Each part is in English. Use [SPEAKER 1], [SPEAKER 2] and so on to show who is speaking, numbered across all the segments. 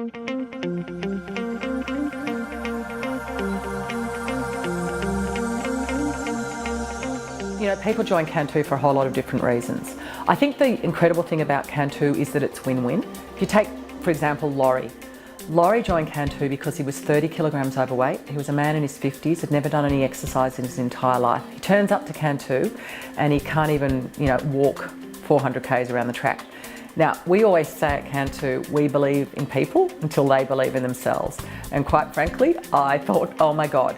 [SPEAKER 1] You know, people join Cantu for a whole lot of different reasons. I think the incredible thing about Cantu is that it's win-win. If you take, for example, Laurie. Laurie joined Cantu because he was 30 kilograms overweight. He was a man in his 50s, had never done any exercise in his entire life. He turns up to Cantu and he can't even, walk 400 k's around the track. Now, we always say at Cantu, we believe in people until they believe in themselves. And quite frankly, I thought, oh my God,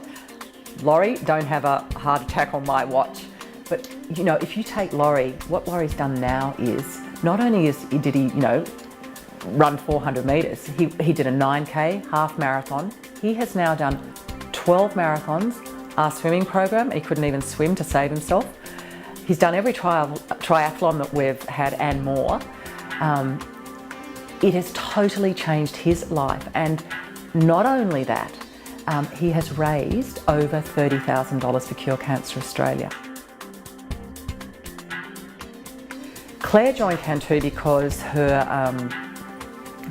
[SPEAKER 1] Laurie, don't have a heart attack on my watch. But if you take Laurie, what Laurie's done now is, not only did he run 400 metres, he did a 9K, half marathon. He has now done 12 marathons, our swimming program. He couldn't even swim to save himself. He's done every triathlon that we've had and more. It has totally changed his life. And not only that, he has raised over $30,000 for Cure Cancer Australia. Claire joined Cantu because her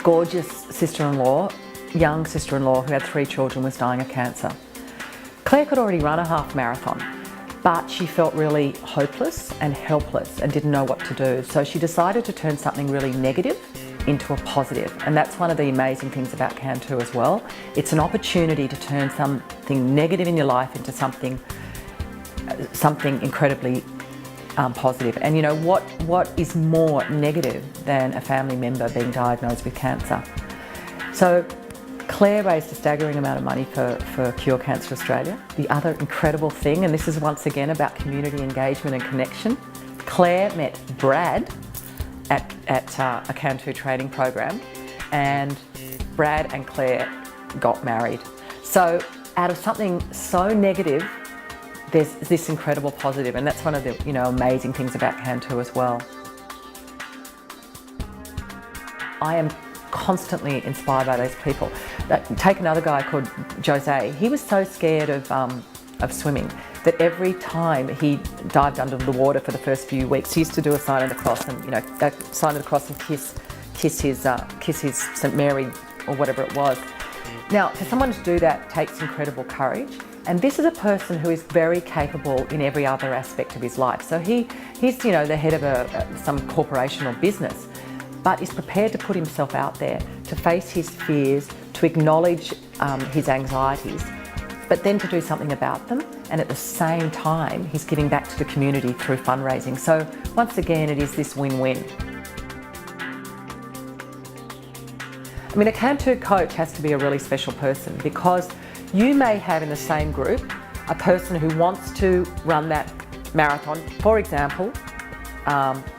[SPEAKER 1] gorgeous sister-in-law, young sister-in-law who had 3 children, was dying of cancer. Claire could already run a half marathon, but she felt really hopeless and helpless and didn't know what to do. So she decided to turn something really negative into a positive. And that's one of the amazing things about Cantu as well. It's an opportunity to turn something negative in your life into something incredibly positive. And what is more negative than a family member being diagnosed with cancer? So Claire raised a staggering amount of money for Cure Cancer Australia. The other incredible thing, and this is once again about community engagement and connection, Claire met Brad at a Cantu training program, and Brad and Claire got married. So out of something so negative, there's this incredible positive, and that's one of the amazing things about Cantu as well. I am constantly inspired by those people. Take another guy called Jose. He was so scared of swimming that every time he dived under the water for the first few weeks, he used to do a sign of the cross and that sign of the cross and kiss his St. Mary or whatever it was. Now, for someone to do that takes incredible courage. And this is a person who is very capable in every other aspect of his life. So he's the head of some corporation or business, but is prepared to put himself out there, to face his fears, to acknowledge his anxieties, but then to do something about them. And at the same time, he's giving back to the community through fundraising. So once again, it is this win-win. I mean, a Cantu coach has to be a really special person, because you may have in the same group a person who wants to run that marathon, for example,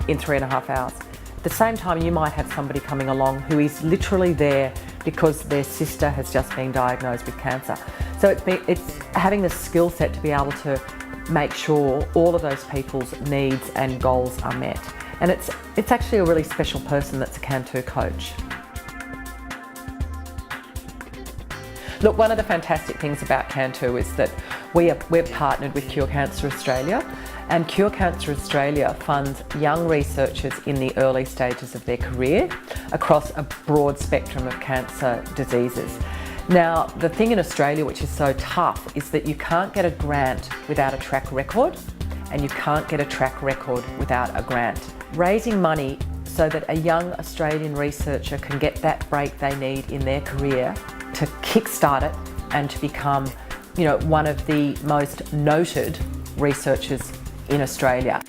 [SPEAKER 1] in 3.5 hours. At the same time, you might have somebody coming along who is literally there because their sister has just been diagnosed with cancer. So it's having the skill set to be able to make sure all of those people's needs and goals are met. And it's actually a really special person that's a Cantu coach. Look, one of the fantastic things about Cantu is that we're partnered with Cure Cancer Australia, and Cure Cancer Australia funds young researchers in the early stages of their career across a broad spectrum of cancer diseases. Now, the thing in Australia which is so tough is that you can't get a grant without a track record, and you can't get a track record without a grant. Raising money so that a young Australian researcher can get that break they need in their career to kickstart it and to become, one of the most noted researchers in Australia.